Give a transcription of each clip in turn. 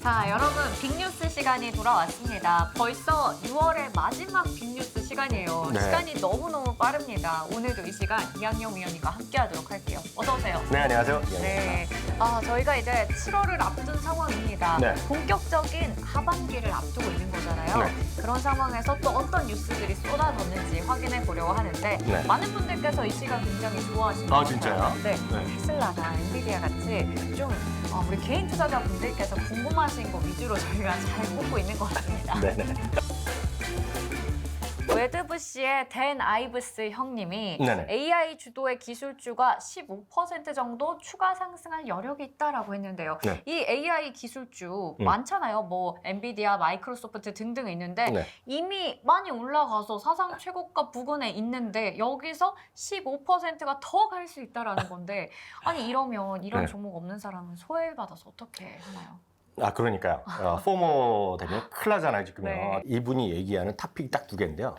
자, 여러분 빅뉴스 시간이 돌아왔습니다. 벌써 6월의 마지막 빅뉴스 시간이에요. 네. 시간이 너무너무 빠릅니다. 오늘도 이 시간 이학영 위원님과 함께하도록 할게요. 어서 오세요. 네, 안녕하세요. 네, 저희가 이제 7월을 앞둔 상황입니다. 네. 본격적인 하반기를 앞두고 있는 거잖아요. 네. 그런 상황에서 또 어떤 뉴스들이 쏟아졌는지 확인해 보려고 하는데 네. 많은 분들께서 이 시간 굉장히 좋아하시는 아, 것 진짜요? 같아요. 네. 네. 테슬라나 엔비디아 같이 좀 우리 개인 투자자분들께서 궁금하신 거 위주로 저희가 잘 뽑고 있는 것 같습니다. 네네. 웨드부시의 댄 아이브스 형님이 네네. AI 주도의 기술주가 15% 정도 추가 상승할 여력이 있다라고 했는데요. 네. 이 AI 기술주 많잖아요. 뭐 엔비디아, 마이크로소프트 등등 있는데 네. 이미 많이 올라가서 사상 최고가 부근에 있는데 여기서 15%가 더 갈 수 있다라는 건데 아니 이러면 이런 네. 종목 없는 사람은 소외받아서 어떻게 하나요? 아, 그러니까요. 포모 되면 큰일 나잖아요, 지금요. 네. 이분이 얘기하는 탑픽이 딱 두 개인데요.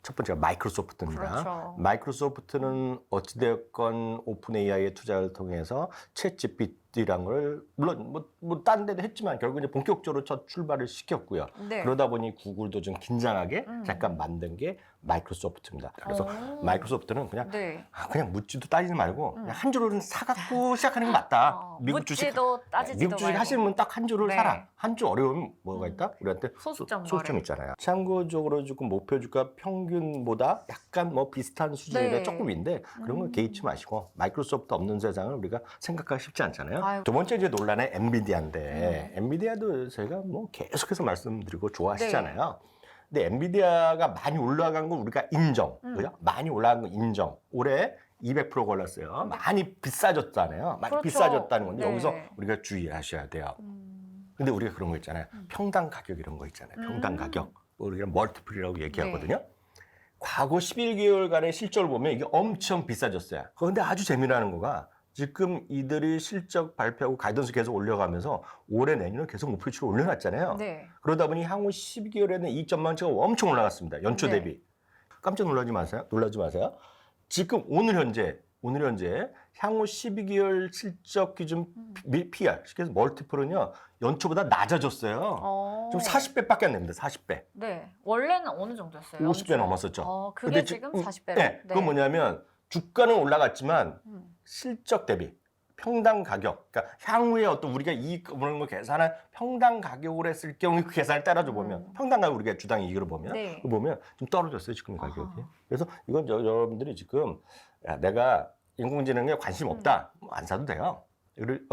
첫 번째가 마이크로소프트입니다. 그렇죠. 마이크로소프트는 어찌되었건 오픈 AI의 투자를 통해서 챗 GPT라는 걸 물론 딴 데도 했지만 결국 이제 본격적으로 첫 출발을 시켰고요. 네. 그러다 보니 구글도 좀 긴장하게 음. 잠깐 만든 게 마이크로소프트입니다. 그래서 오. 마이크로소프트는 그냥 네. 그냥 묻지도 따지지 말고 그냥 한 주로는 사갖고 시작하는 게 맞다. 묻지도 따지지도 미국 주식 말고. 하시는 분 딱 한 주를 네. 사라. 한 주 어려우면 뭐가 있다? 우리한테 소수점 소수점 거래. 있잖아요. 참고적으로 조금 목표 주가 평균보다 약간 뭐 비슷한 수준이라 네. 조금인데 그런 거 개의치 마시고 마이크로소프트 없는 세상을 우리가 생각하기 쉽지 않잖아요. 아유. 두 번째 이제 논란의 엔비디아인데 엔비디아도 저희가 뭐 계속해서 말씀드리고 좋아하시잖아요. 근데 엔비디아가 많이 올라간 거 우리가 인정. 그죠? 많이 올라간 거 인정. 올해 200% 걸렸어요. 많이 비싸졌잖아요. 많이 그렇죠. 비싸졌다는 건데 네. 여기서 우리가 주의하셔야 돼요. 근데 우리가 그런 거 있잖아요. 평당 가격 이런 거 있잖아요. 평당 가격. 우리가 멀티플이라고 얘기하거든요. 과거 11개월간의 실적을 보면 이게 엄청 비싸졌어요. 그런데 아주 재미나는 거가 지금 이들이 실적 발표하고 가이던스 계속 올려가면서 올해 내년은 계속 목표치를 올려놨잖아요. 네. 그러다 보니 향후 12개월에는 이익 전망치가 엄청 올라갔습니다. 연초 네. 대비. 깜짝 놀라지 마세요. 지금 오늘 현재 향후 12개월 실적 기준 PR, 그래서 멀티플은요 연초보다 낮아졌어요. 좀 40배밖에 안 됩니다. 40배. 네. 원래는 어느 정도였어요? 50배 넘었었죠. 그게 근데 지금 지- 40배로? 네. 그건 뭐냐면 주가는 올라갔지만 실적 대비 평당 가격, 그러니까 향후에 어떤 우리가 이익 그런 거 계산한 평당 가격으로 했을 경우 그 계산을 따라줘 보면 평당 가격 우리가 주당 이익으로 보면 네. 그거 보면 좀 떨어졌어요 지금 가격이. 아하. 그래서 이건 여러분들이 지금 야, 내가 인공지능에 관심 없다 뭐안 사도 돼요.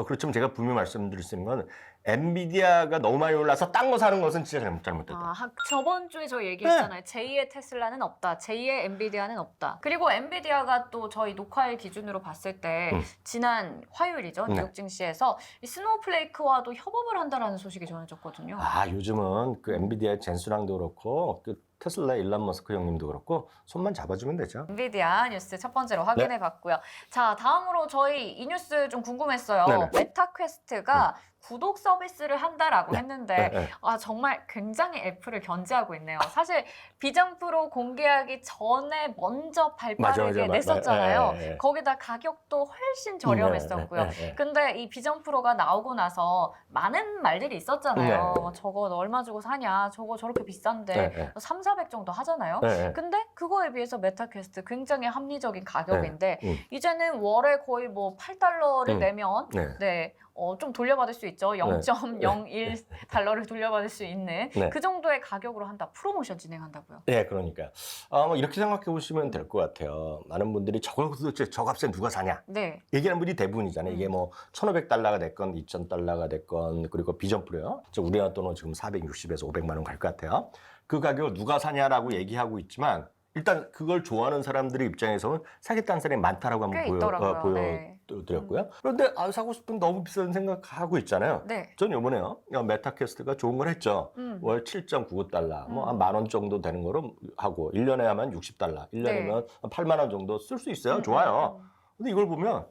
그렇지만 제가 분명히 말씀드릴 수 있는 건 엔비디아가 너무 많이 올라서 딴 거 사는 것은 진짜 잘못됐다. 저번 주에 저 얘기했잖아요. 제2의 테슬라는 없다. 제2의 엔비디아는 없다. 그리고 엔비디아가 또 저희 녹화일 기준으로 봤을 때 지난 화요일이죠. 네. 뉴욕 증시에서 이 스노우플레이크와도 협업을 한다라는 소식이 전해졌거든요. 요즘은 그 엔비디아 젠수랑도 그렇고 그 테슬라 일론 머스크 형님도 그렇고 손만 잡아주면 되죠. 엔비디아 뉴스 첫 번째로 확인해 봤고요. 자, 다음으로 저희 이 뉴스 좀 궁금했어요. 네네. 메타 퀘스트가 구독 서비스를 한다라고 네. 했는데 네. 정말 굉장히 애플을 견제하고 있네요. 사실 비전 프로 공개하기 전에 먼저 발빠르게 맞아. 냈었잖아요. 네. 거기다 가격도 훨씬 저렴했었고요. 네. 근데 이 비전 프로가 나오고 나서 많은 말들이 있었잖아요. 네. 저거 너 얼마 주고 사냐? 저거 저렇게 비싼데 네. 3, 400 정도 하잖아요. 네. 근데 그거에 비해서 메타퀘스트 굉장히 합리적인 가격인데 네. 이제는 월에 거의 뭐 8달러를 내면 네. 좀 돌려받을 수 있죠. 0.01달러를 돌려받을 수 있는 네. 그 정도의 가격으로 한다. 프로모션 진행한다고요. 네, 그러니까 뭐 이렇게 생각해 보시면 될 것 같아요. 많은 분들이 저걸 도대체 저 값에 누가 사냐? 네. 얘기하는 분이 대부분이잖아요. 이게 뭐 1,500달러가 됐건 2,000달러가 됐건 그리고 비전 프로요. 우리나라 돈은 지금 460에서 500만 원 갈 것 같아요. 그 가격을 누가 사냐라고 얘기하고 있지만 일단 그걸 좋아하는 사람들의 입장에서는 사겠다는 사람이 많다라고 꽤 한번 있더라고요. 네. 보여드렸고요. 그런데 사고 싶은 너무 비싼 생각하고 있잖아요. 네. 전 요번에요. 메타퀘스트가 좋은 걸 했죠. 월 7.99달러, 뭐 한 10,000원 정도 되는 거로 하고 1년에 하면 60달러, 1년이면 8만 원 정도 쓸 수 있어요. 좋아요. 근데 이걸 보면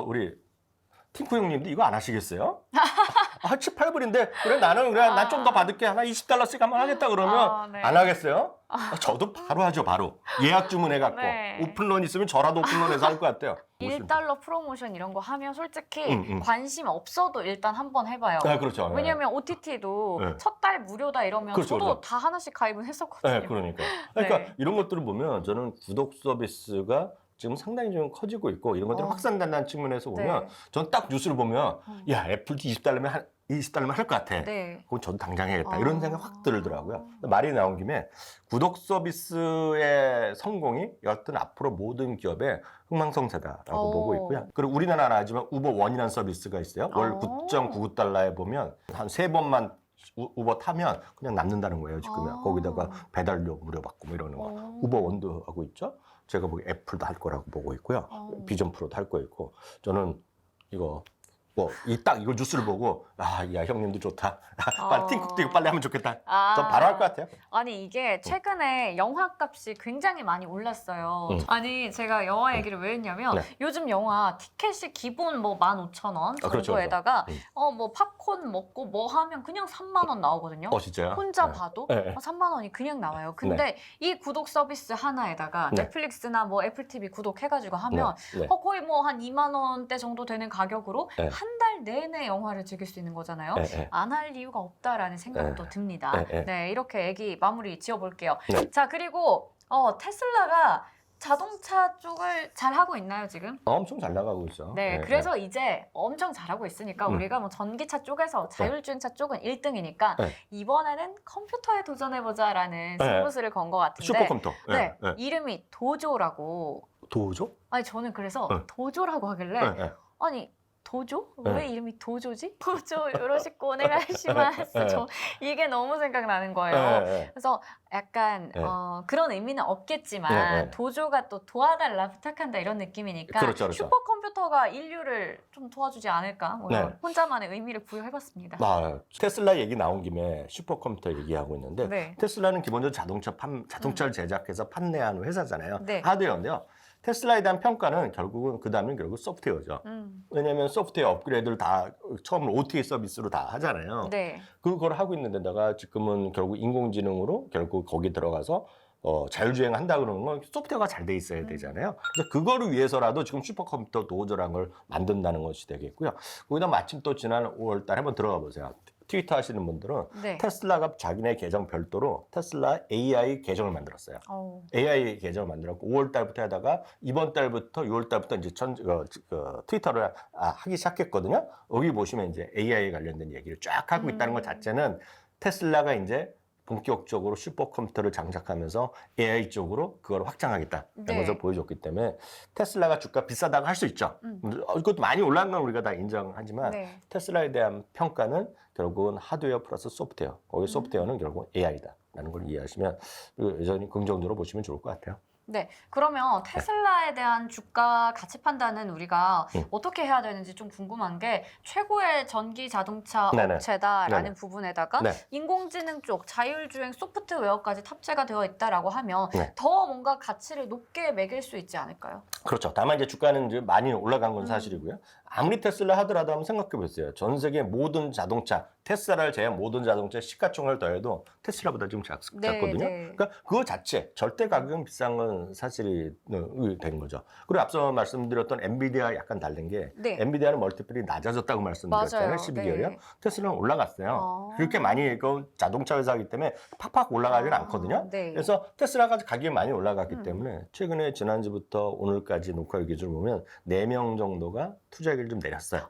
우리 팅쿠 형님도 이거 안 하시겠어요? 아, 7, 8불인데 그래 나는 그래 난 좀 더 받을게 하나 $20씩 한번 하겠다 그러면 네. 안 하겠어요? 저도 바로 하죠 바로 예약 주문해갖고 네. 오픈런 있으면 저라도 오픈런해서 할 것 같아요. 1달러 프로모션 이런 거 하면 솔직히 응. 관심 없어도 일단 한번 해봐요. 아, 그렇죠. 왜냐면 OTT도 네. 첫 달 무료다 이러면 그렇죠, 저도 그렇죠. 다 하나씩 가입은 했었거든요. 네, 그러니까 네. 이런 것들을 보면 저는 구독 서비스가 지금 상당히 좀 커지고 있고 이런 것들이 확산된다는 측면에서 보면 네. 저는 딱 뉴스를 보면 야 애플도 20달러면 할 것 같아. 네. 그럼 저도 당장 해야겠다. 아. 이런 생각 확 들더라고요. 말이 나온 김에 구독 서비스의 성공이 여하튼 앞으로 모든 기업의 흥망성쇠다라고 보고 있고요. 그리고 우리나라는 아지만 우버원이라는 서비스가 있어요. 월 9.99달러에 보면 한 3번만 우버 타면 그냥 남는다는 거예요. 지금 거기다가 배달료 무료 받고 뭐 이러는 거. 우버원도 하고 있죠. 제가 보기 애플도 할 거라고 보고 있고요. 비전 프로도 할 거 있고 저는 이거 딱 이거 뉴스를 보고 야 형님도 좋다. 빨리 팀쿡도 이거 빨리 하면 좋겠다. 전 바로 할 것 같아요. 아니 이게 최근에 영화 값이 굉장히 많이 올랐어요. 아니 제가 영화 얘기를 왜 했냐면 네. 요즘 영화 티켓이 기본 뭐 15,000원 그렇죠, 정도에다가 그렇죠. 뭐 팝콘 먹고 뭐 하면 그냥 3만 원 나오거든요. 진짜요? 혼자 네. 봐도 네. 3만 원이 그냥 나와요. 근데 이 구독 서비스 하나에다가 네. 넷플릭스나 뭐 애플 TV 구독해가지고 하면 네. 거의 뭐 한 2만 원대 정도 되는 가격으로 네. 한 달 내내 영화를 즐길 수 있는 거잖아요. 네. 안 할 이유가 없다라는 생각도 듭니다. 네. 네, 이렇게 얘기 마무리 지어볼게요. 네. 자, 그리고 테슬라가 자동차 쪽을 잘 하고 있나요, 지금? 엄청 잘 나가고 있죠. 네, 그래서 이제 엄청 잘하고 있으니까 우리가 뭐 전기차 쪽에서 자율주행차 쪽은 1등이니까 네. 이번에는 컴퓨터에 도전해보자라는 승부수를 건 것 같은데 슈퍼컴퓨터. 네, 이름이 도조라고. 도죠? 아니 저는 그래서 네. 도조라고 하길래 아니 도조? 왜 이름이 도조지? 도조 요러시고 오네가시마스. 저 이게 너무 생각나는 거예요. 그래서 약간 그런 의미는 없겠지만 도조가 또 도와달라 부탁한다 이런 느낌이니까 그렇죠. 슈퍼컴퓨터가 인류를 좀 도와주지 않을까? 뭐 이런 혼자만의 의미를 부여해봤습니다. 테슬라 얘기 나온 김에 슈퍼컴퓨터 얘기하고 있는데 테슬라는 기본적으로 자동차를 제작해서 판매하는 회사잖아요. 하드웨어인데요. 테슬라에 대한 평가는 결국은 그 다음은 결국 소프트웨어죠. 왜냐하면 소프트웨어 업그레이드를 다 처음으로 OTA 서비스로 다 하잖아요. 그걸 하고 있는 데다가 지금은 결국 인공지능으로 결국 거기 들어가서 자율주행 한다 그러는 건 소프트웨어가 잘 돼 있어야 되잖아요. 그래서 그거를 위해서라도 지금 슈퍼컴퓨터 도저란 걸 만든다는 것이 되겠고요. 거기다 마침 또 지난 5월 달에 한번 들어가 보세요. 트위터 하시는 분들은 테슬라가 자기네 계정 별도로 테슬라 AI 계정을 만들었어요. AI 계정을 만들었고 5월 달부터 하다가 이번 달부터 6월 달부터 이제 트위터를 하기 시작했거든요. 여기 보시면 이제 AI 관련된 얘기를 쫙 하고 있다는 것 자체는 테슬라가 이제 본격적으로 슈퍼컴퓨터를 장착하면서 AI 쪽으로 그걸 확장하겠다는 것을 보여줬기 때문에 테슬라가 주가 비싸다고 할 수 있죠. 이것도 많이 올라간 건 우리가 다 인정하지만 테슬라에 대한 평가는 결국은 하드웨어 플러스 소프트웨어. 거기 소프트웨어는 결국 AI다라는 걸 이해하시면 여전히 긍정적으로 보시면 좋을 것 같아요. 네, 그러면 테슬라에 대한 주가 가치 판단은 우리가 어떻게 해야 되는지 좀 궁금한 게 최고의 전기 자동차 업체다라는 부분에다가 인공지능 쪽 자율주행 소프트웨어까지 탑재가 되어 있다라고 하면 더 뭔가 가치를 높게 매길 수 있지 않을까요? 그렇죠. 다만 이제 주가는 이제 많이 올라간 건 사실이고요. 아무리 테슬라 하더라도 한번 생각해 보세요. 전 세계 모든 자동차, 테슬라를 제외한 모든 자동차 시가총을 더해도 테슬라보다 지금 작거든요. 그러니까 그거 자체 절대 가격은 비싼 건 사실이 된 거죠. 그리고 앞서 말씀드렸던 엔비디아 약간 다른 게 엔비디아는 멀티플이 낮아졌다고 말씀드렸잖아요. 12개월이요. 테슬라는 올라갔어요. 그렇게 많이 자동차 회사이기 때문에 팍팍 올라가지는 않거든요. 그래서 테슬라가 가격이 많이 올라갔기 때문에 최근에 지난주부터 오늘까지 녹화 기준을 보면 4명 정도가 투자액을 좀 내렸어요.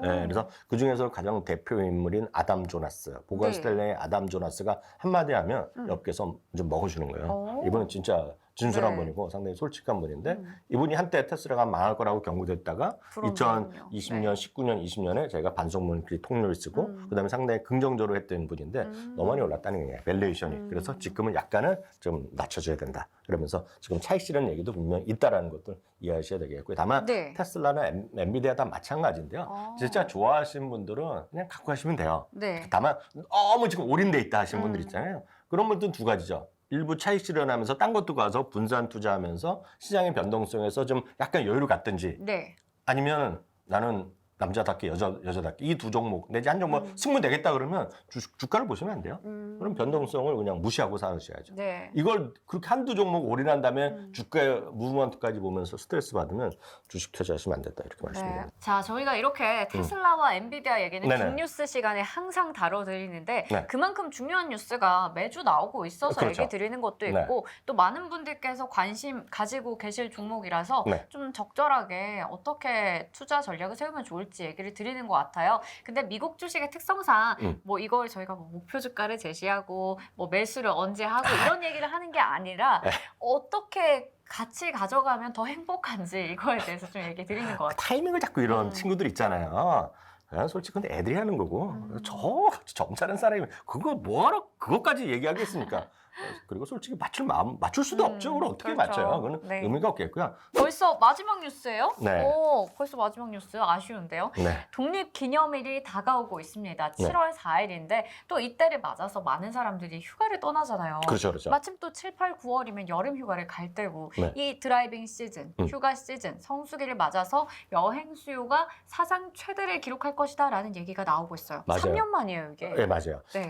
그래서 그 중에서 가장 대표 인물인 아담 조나스, 보건 스탠레의 아담 조나스가 한마디 하면 옆에서 좀 먹어주는 거예요. 이분은 진짜 진솔한 분이고 상당히 솔직한 분인데 이분이 한때 테슬라가 망할 거라고 경고됐다가 2020년, 19년, 20년에 제가 반성문 통료를 쓰고 그다음에 상당히 긍정적으로 했던 분인데 너무 많이 올랐다는 거예요. 밸류에이션이. 그래서 지금은 약간은 좀 낮춰줘야 된다. 그러면서 지금 차익 실현 얘기도 분명히 있다라는 것들 이해하셔야 되겠고요. 다만 테슬라는 엔비디아 다 마찬가지인데요. 진짜 좋아하시는 분들은 그냥 갖고 가시면 돼요. 다만 너무 지금 올인돼 있다 하시는 분들 있잖아요. 그런 분들은 두 가지죠. 일부 차익 실현하면서 딴 것도 가서 분산 투자하면서 시장의 변동성에서 좀 약간 여유를 갖든지 아니면 나는 남자답게 여자답게 이 두 종목 내지 한 종목 승부되겠다 그러면 주가를 보시면 안 돼요. 그럼 변동성을 그냥 무시하고 사셔야죠. 네. 이걸 그렇게 한두 종목 올인한 다음에 주가의 무브먼트까지 보면서 스트레스 받으면 주식 투자하시면 안 된다 이렇게 말씀드립니다. 네. 자, 저희가 이렇게 테슬라와 엔비디아 얘기는 네네. 빅뉴스 시간에 항상 다뤄드리는데 네. 그만큼 중요한 뉴스가 매주 나오고 있어서 그렇죠. 얘기 드리는 것도 있고 또 많은 분들께서 관심 가지고 계실 종목이라서 좀 적절하게 어떻게 투자 전략을 세우면 좋을지 얘기를 드리는 것 같아요. 근데 미국 주식의 특성상 뭐 이걸 저희가 뭐 목표 주가를 제시하고 뭐 매수를 언제 하고 이런 얘기를 하는 게 아니라 어떻게 같이 가져가면 더 행복한지 이거에 대해서 좀 얘기 드리는 것 같아요. 타이밍을 잡고 이런 친구들 있잖아요. 그냥 솔직히 근데 애들이 하는 거고 저 점잖은 사람이 그거 뭐하러 그것까지 얘기하겠습니까? 그리고 솔직히 맞출 수도 없죠. 그걸 어떻게 그렇죠. 맞춰요? 그거는 네. 의미가 없겠고요. 벌써 마지막 뉴스예요? 네. 오, 벌써 마지막 뉴스 아쉬운데요. 네. 독립기념일이 다가오고 있습니다. 7월 4일인데 또 이때를 맞아서 많은 사람들이 휴가를 떠나잖아요. 그렇죠, 그렇죠. 마침 또 7, 8, 9월이면 여름 휴가를 갈 때고 네. 이 드라이빙 시즌, 휴가 시즌, 성수기를 맞아서 여행 수요가 사상 최대를 기록할 것이다라는 얘기가 나오고 있어요. 맞아요. 3년 만이에요, 이게. 네, 맞아요. 네.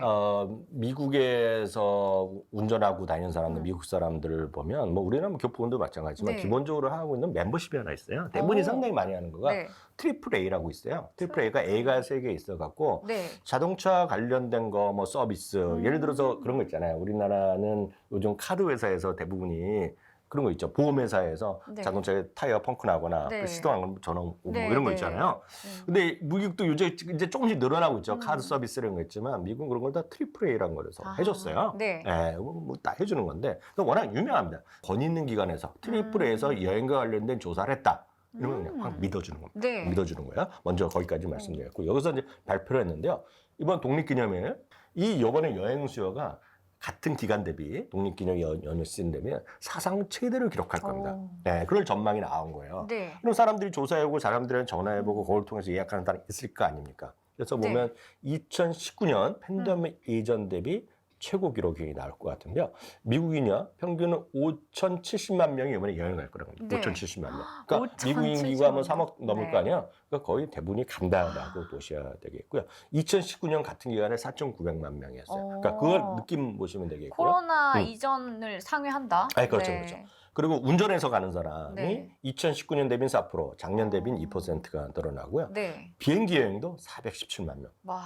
미국에서 운전하고 다니는 사람들, 미국 사람들을 보면 뭐 우리나라 교포분도 마찬가지지만 네. 기본적으로 하고 있는 멤버십이 하나 있어요. 대부분이 상당히 많이 하는 거가 네. 트리플 A라고 있어요. 트리플 A가 A가 3개 있어갖고 네. 자동차 관련된 거 뭐 서비스 예를 들어서 그런 거 있잖아요. 우리나라는 요즘 카드 회사에서 대부분이 그런 거 있죠. 보험회사에서 네. 자동차에 타이어 펑크 나거나 네. 시동안 걸면 전화 오고 네, 뭐 이런 거 네. 있잖아요. 근데 미국도 이제 조금씩 늘어나고 있죠. 카드 서비스 이런 거 있지만 미국은 그런 걸 다 트리플 A라는 거라서 해줬어요. 네. 뭐 다 해주는 건데 워낙 유명합니다. 권 있는 기관에서 트리플 A에서 여행과 관련된 조사를 했다. 이런 거 그냥 확 믿어주는 겁니다. 네. 믿어주는 거예요. 먼저 거기까지 말씀드렸고 여기서 이제 발표를 했는데요. 이번 독립기념일 이번에 여행 수요가 같은 기간 대비 독립기념 연휴 시즌 되면 사상 최대를 기록할 겁니다. 네, 그런 전망이 나온 거예요. 네. 그럼 사람들이 조사해보고 사람들은 전화해보고 그걸 통해서 예약하는 사람이 있을 거 아닙니까? 그래서 보면 2019년 팬데믹 이전 대비 최고 기록이 나올 것 같은데요. 미국인이요 평균은 5,070만 명이 이번에 여행 갈 거라고 합니다. 네. 5,070만 명. 그러니까 5,070만 미국 인구가 뭐 3억 넘을 네. 거 아니에요. 그러니까 거의 대부분이 간다라고 보셔야 되겠고요. 2019년 같은 기간에 4,900만 명이었어요. 그러니까 그걸 느낌 보시면 되겠고요. 코로나 이전을 상회한다. 아, 그렇죠, 네. 그렇죠. 그리고 운전해서 가는 사람이 네. 2019년 대비는 4%, 작년 대비는 2%가 늘어나고요. 네. 비행기 여행도 417만 명. 와.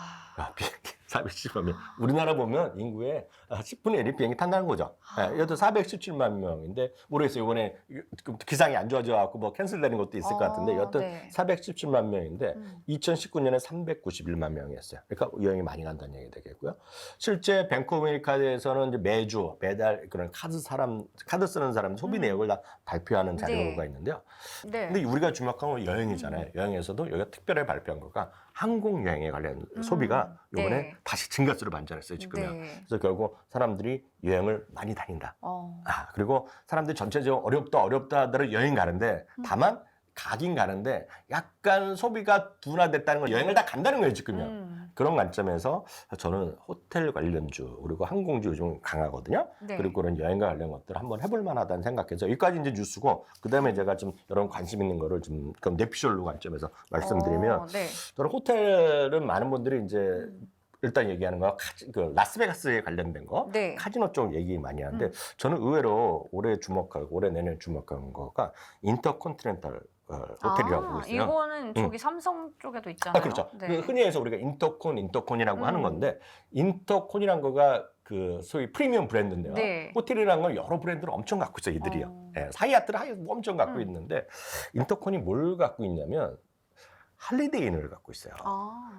비행기 417만 명. 우리나라 보면 인구의 10분의 1이 비행기 탄다는 거죠. 이것도 417만 명인데 모르겠어요. 이번에 기상이 안 좋아져갖고 뭐 캔슬되는 것도 있을 것 같은데 여튼 네. 417만 명인데 2019년에 391만 명이었어요. 그러니까 여행이 많이 간다는 얘기 되겠고요. 실제 뱅크 오브 아메리카에서는 이제 매달 그런 카드 쓰는 사람 소비 내역을 다 발표하는 자료가 있는데요. 네. 근데 우리가 주목한 건 여행이잖아요. 여행에서도 여기가 특별히 발표한 거가 항공 여행에 관련 소비가 이번에 네. 다시 증가세로 반전했어요, 지금요. 네. 그래서 결국 사람들이 여행을 많이 다닌다. 그리고 사람들이 전체적으로 어렵다들 여행 가는데 다만 가긴 가는데 약간 소비가 둔화됐다는 건 여행을 다 간다는 거예요, 지금요. 그런 관점에서 저는 호텔 관련주 그리고 항공주 요즘 강하거든요. 네. 그리고 그런 여행과 관련 것들 한번 해볼 만하다는 생각해서 여기까지 이제 뉴스고 그다음에 제가 좀 여러분 관심 있는 거를 좀 그럼 내피셜로 관점에서 말씀드리면 네. 저는 호텔은 많은 분들이 이제 일단 얘기하는 거 라스베가스에 관련된 거 네. 카지노 쪽 얘기 많이 하는데 저는 의외로 올해 내년 주목하는 거가 인터컨티넨탈 호텔이라고 보고 있어요. 이거는 저기 삼성 쪽에도 있잖아요. 그렇죠. 네. 그 흔히 해서 우리가 인터콘이라고 하는 건데 인터콘이란 거가 그 소위 프리미엄 브랜드인데요. 네. 호텔이라는 걸 여러 브랜드를 엄청 갖고 있어요, 이들이요. 하이아트를 엄청 갖고 있는데 인터콘이 뭘 갖고 있냐면 할리데이인을 갖고 있어요.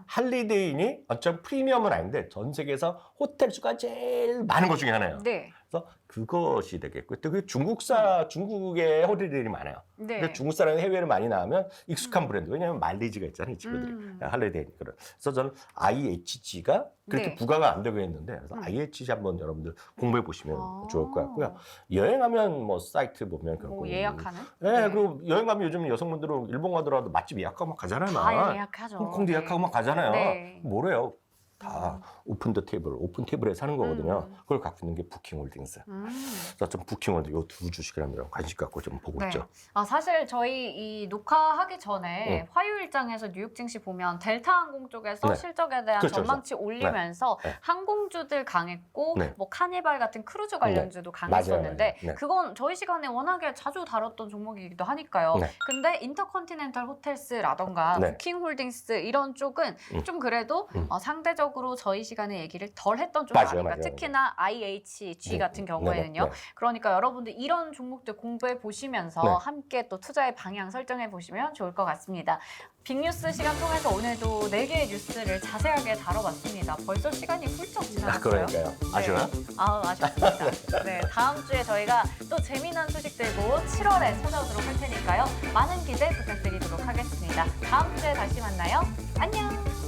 할리데이인이 어쩜 프리미엄은 아닌데 전 세계에서 호텔 수가 제일 많은 것 중에 하나예요. 네. 그래서 그것이 되겠고 또 그 중국의 호텔들이 많아요. 네. 근데 중국 사람이 해외를 많이 나가면 익숙한 브랜드. 왜냐하면 마일리지가 있잖아요, 이 친구들이. 할리데이. 그래서 저는 IHG가 그렇게 네. 부가가 안 되고 있는데 그래서 IHG 한번 여러분들 공부해 보시면 좋을 것 같고요. 여행하면 뭐 사이트 보면 뭐 예약하는? 네, 그리고 여행 가면 요즘 여성분들은 일본 가더라도 맛집 예약하고 막 가잖아요. 다 예약하죠. 홍콩도 예약하고 막 가잖아요. 네. 뭐래요? 다 오픈 더 테이블, 오픈 테이블에 사는 거거든요. 그걸 갖고 있는 게 부킹홀딩스. 그래서 좀 부킹홀딩 요 두 주식이라면 관심 갖고 좀 보고 네. 있죠. 사실 저희 이 녹화하기 전에 화요일장에서 뉴욕 증시 보면 델타항공 쪽에서 네. 실적에 대한 그렇죠, 전망치 올리면서 네. 항공주들 강했고 네. 뭐 카니발 같은 크루즈 관련주도 강했었는데 맞아요. 네. 그건 저희 시간에 워낙에 자주 다뤘던 종목이기도 하니까요. 네. 근데 인터컨티넨탈 호텔스라던가 네. 부킹홀딩스 이런 쪽은 좀 그래도 상대적으로 저희 시간에 얘기를 덜 했던 쪽 맞아요, 아닌가. 맞아요. 특히나 IHG 같은 경우에는요. 네. 그러니까 여러분들 이런 종목들 공부해 보시면서 네. 함께 또 투자의 방향 설정해 보시면 좋을 것 같습니다. 빅뉴스 시간 통해서 오늘도 4개의 뉴스를 자세하게 다뤄봤습니다. 벌써 시간이 훌쩍 지나갔어요. 그러니까요. 아쉬워요? 아쉽습니다. 네, 다음 주에 저희가 또 재미난 소식 들고 7월에 찾아오도록 할 테니까요. 많은 기대 부탁드리도록 하겠습니다. 다음 주에 다시 만나요. 안녕!